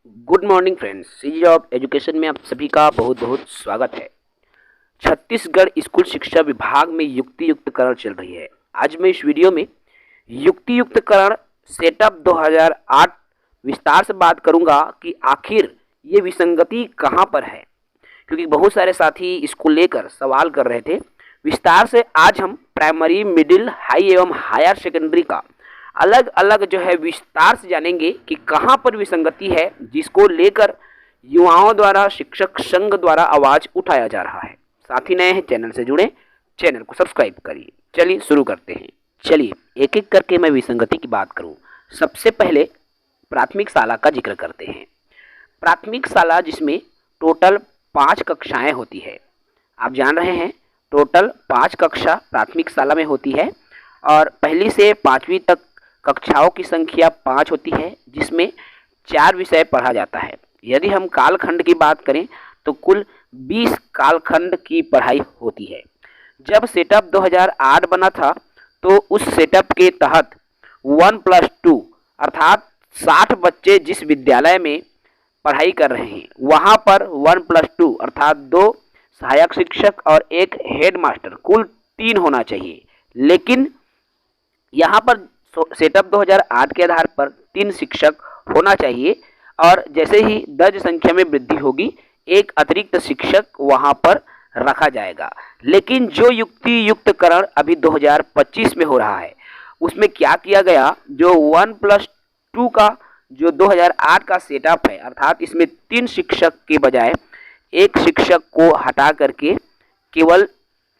Good morning friends, CG of education में आप सभी का बहुत बहुत स्वागत है। छत्तीसगढ़ स्कूल शिक्षा विभाग में युक्ति युक्तकरण चल रही है। आज मैं इस वीडियो में युक्ति युक्तकरण सेटअप 2008 विस्तार से बात करूंगा कि आखिर ये विसंगति कहां पर है, क्योंकि बहुत सारे साथी इसको लेकर सवाल कर रहे थे। विस्तार से आज हम प्राइमरी, मिडिल, हाई एवं हायर सेकेंडरी का अलग अलग जो है विस्तार से जानेंगे कि कहां पर विसंगति है, जिसको लेकर युवाओं द्वारा, शिक्षक संघ द्वारा आवाज उठाया जा रहा है। साथी नए हैं चैनल से जुड़े, चैनल को सब्सक्राइब करिए। चलिए शुरू करते हैं। चलिए एक एक करके मैं विसंगति की बात करूं। सबसे पहले प्राथमिक शाला का जिक्र करते हैं। प्राथमिक शाला जिसमें टोटल 5 कक्षाएं होती है। आप जान रहे हैं टोटल 5 कक्षा प्राथमिक शाला में होती है और पहली से 5वीं तक कक्षाओं की संख्या 5 होती है, जिसमें 4 विषय पढ़ा जाता है। यदि हम कालखंड की बात करें तो कुल 20 कालखंड की पढ़ाई होती है। जब सेटअप 2008 बना था तो उस सेटअप के तहत 1+2 अर्थात 60 बच्चे जिस विद्यालय में पढ़ाई कर रहे हैं वहाँ पर 1+2 अर्थात 2 सहायक शिक्षक और 1 हेड मास्टर, कुल 3 होना चाहिए। लेकिन यहाँ पर सेटअप 2008 के आधार पर 3 शिक्षक होना चाहिए और जैसे ही दर्ज संख्या में वृद्धि होगी एक अतिरिक्त शिक्षक वहाँ पर रखा जाएगा। लेकिन जो युक्ति युक्तकरण अभी 2025 में हो रहा है उसमें क्या किया गया, जो 1+2 का जो 2008 का सेटअप है अर्थात इसमें 3 शिक्षक के बजाय 1 शिक्षक को हटा करके केवल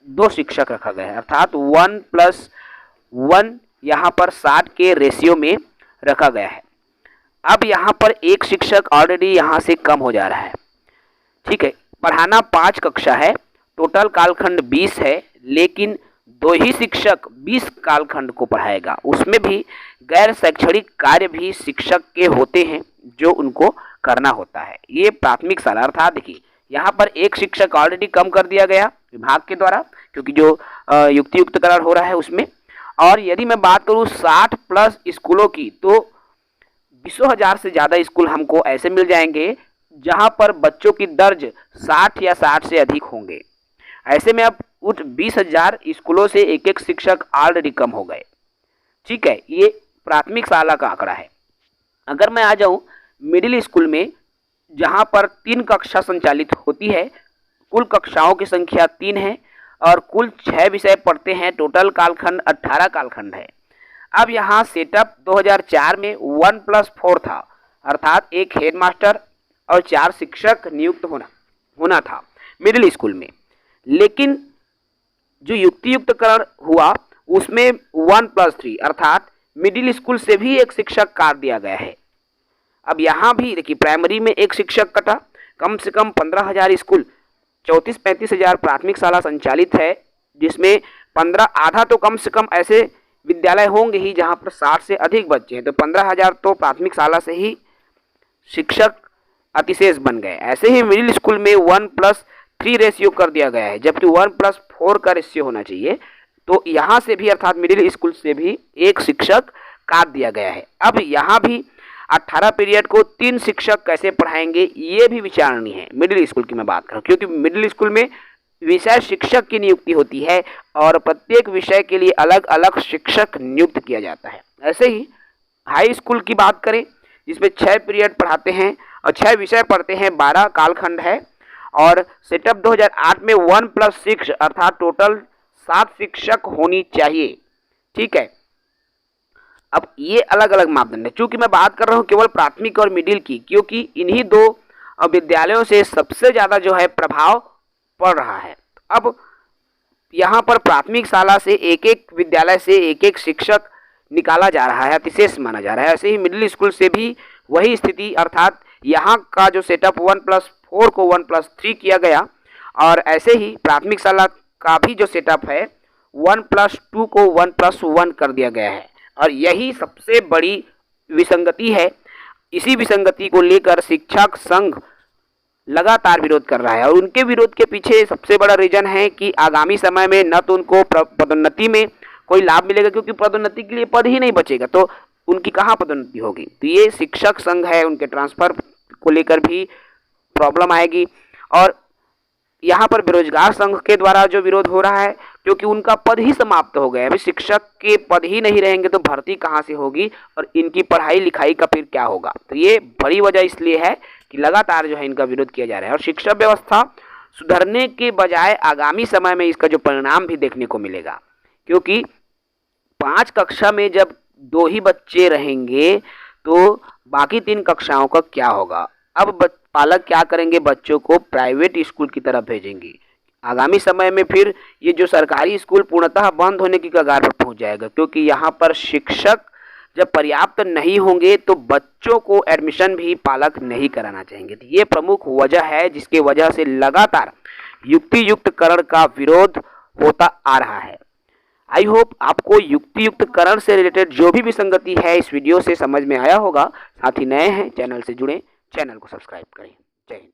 2 शिक्षक रखा गया है, अर्थात 1+1 यहाँ पर 60 के रेशियो में रखा गया है। अब यहाँ पर 1 शिक्षक ऑलरेडी यहाँ से कम हो जा रहा है। ठीक है, पढ़ाना 5 कक्षा है, टोटल कालखंड 20 है, लेकिन 2 ही शिक्षक 20 कालखंड को पढ़ाएगा। उसमें भी गैर शैक्षणिक कार्य भी शिक्षक के होते हैं जो उनको करना होता है। ये प्राथमिक शाला अर्थात देखिए यहाँ पर 1 शिक्षक ऑलरेडी कम कर दिया गया विभाग के द्वारा, क्योंकि जो युक्ति युक्तकरण हो रहा है उसमें। और यदि मैं बात करूं 60+ स्कूलों की तो 20,000 से ज़्यादा स्कूल हमको ऐसे मिल जाएंगे जहां पर बच्चों की दर्ज 60 या 60 से अधिक होंगे। ऐसे में अब उस 20,000 स्कूलों से 1 शिक्षक ऑलरेडी कम हो गए। ठीक है, ये प्राथमिक शाला का आंकड़ा है। अगर मैं आ जाऊं मिडिल स्कूल में जहां पर 3 कक्षा संचालित होती है, कुल कक्षाओं की संख्या 3 है और कुल 6 विषय पढ़ते हैं, टोटल कालखंड 18 कालखंड है। अब यहाँ सेटअप 2004 में 1+4 था, अर्थात 1 हेड मास्टर और 4 शिक्षक नियुक्त होना था मिडिल स्कूल में। लेकिन जो युक्ति युक्तकरण हुआ उसमें 1+3 अर्थात मिडिल स्कूल से भी 1 शिक्षक काट दिया गया है। अब यहाँ भी देखिए प्राइमरी में 1 शिक्षक कटा, कम से कम 15,000 स्कूल 34-35 हज़ार प्राथमिक शाला संचालित है, जिसमें 15 आधा तो कम से कम ऐसे विद्यालय होंगे ही जहां पर 60 से अधिक बच्चे हैं, तो 15,000 तो प्राथमिक शाला से ही शिक्षक अतिशेष बन गए। ऐसे ही मिडिल स्कूल में 1+3 रेशियो कर दिया गया है, जबकि 1+4 का रेशियो होना चाहिए। तो यहाँ से भी अर्थात मिडिल स्कूल से भी 1 शिक्षक काट दिया गया है। अब यहाँ भी 18 पीरियड को 3 शिक्षक कैसे पढ़ाएंगे ये भी विचारणीय है। मिडिल स्कूल की मैं बात करूँ, क्योंकि मिडिल स्कूल में विषय शिक्षक की नियुक्ति होती है और प्रत्येक विषय के लिए अलग अलग शिक्षक नियुक्त किया जाता है। ऐसे ही हाई स्कूल की बात करें जिसमें 6 पीरियड पढ़ाते हैं और 6 विषय पढ़ते हैं, 12 कालखंड है और सेटअप 2008 में 1+6 अर्थात टोटल 7 शिक्षक होनी चाहिए। ठीक है, अब ये अलग अलग मापदंड है। चूंकि मैं बात कर रहा हूँ केवल प्राथमिक और मिडिल की, क्योंकि इन्हीं 2 विद्यालयों से सबसे ज़्यादा जो है प्रभाव पड़ रहा है। अब यहाँ पर प्राथमिक शाला से 1 विद्यालय से 1 शिक्षक निकाला जा रहा है, अतिशेष माना जा रहा है। ऐसे ही मिडिल स्कूल से भी वही स्थिति, अर्थात यहाँ का जो सेटअप 1+4 को 1+3 किया गया और ऐसे ही प्राथमिक शाला का भी जो सेटअप है 1+2 को 1+1 कर दिया गया है। और यही सबसे बड़ी विसंगति है। इसी विसंगति को लेकर शिक्षक संघ लगातार विरोध कर रहा है और उनके विरोध के पीछे सबसे बड़ा रीजन है कि आगामी समय में न तो उनको पदोन्नति में कोई लाभ मिलेगा, क्योंकि पदोन्नति के लिए पद ही नहीं बचेगा, तो उनकी कहाँ पदोन्नति होगी। तो ये शिक्षक संघ है, उनके ट्रांसफर को लेकर भी प्रॉब्लम आएगी। और यहाँ पर बेरोजगार संघ के द्वारा जो विरोध हो रहा है, क्योंकि उनका पद ही समाप्त हो गया है। अभी शिक्षक के पद ही नहीं रहेंगे तो भर्ती कहाँ से होगी और इनकी पढ़ाई लिखाई का फिर क्या होगा। तो ये बड़ी वजह इसलिए है कि लगातार जो है इनका विरोध किया जा रहा है और शिक्षा व्यवस्था सुधरने के बजाय आगामी समय में इसका जो परिणाम भी देखने को मिलेगा। क्योंकि 5 कक्षा में जब 2 ही बच्चे रहेंगे तो बाकी 3 कक्षाओं का क्या होगा। अब पालक क्या करेंगे, बच्चों को प्राइवेट स्कूल की तरफ भेजेंगे। आगामी समय में फिर ये जो सरकारी स्कूल पूर्णतः बंद होने की कगार पर पहुंच जाएगा, क्योंकि यहाँ पर शिक्षक जब पर्याप्त नहीं होंगे तो बच्चों को एडमिशन भी पालक नहीं कराना चाहेंगे। तो ये प्रमुख वजह है जिसके वजह से लगातार युक्ति युक्तकरण का विरोध होता आ रहा है। आई होप आपको युक्ति युक्तकरण से रिलेटेड जो भी विसंगति है इस वीडियो से समझ में आया होगा। साथ ही नए हैं चैनल से जुड़े, चैनल को सब्सक्राइब करें। जय हिंद।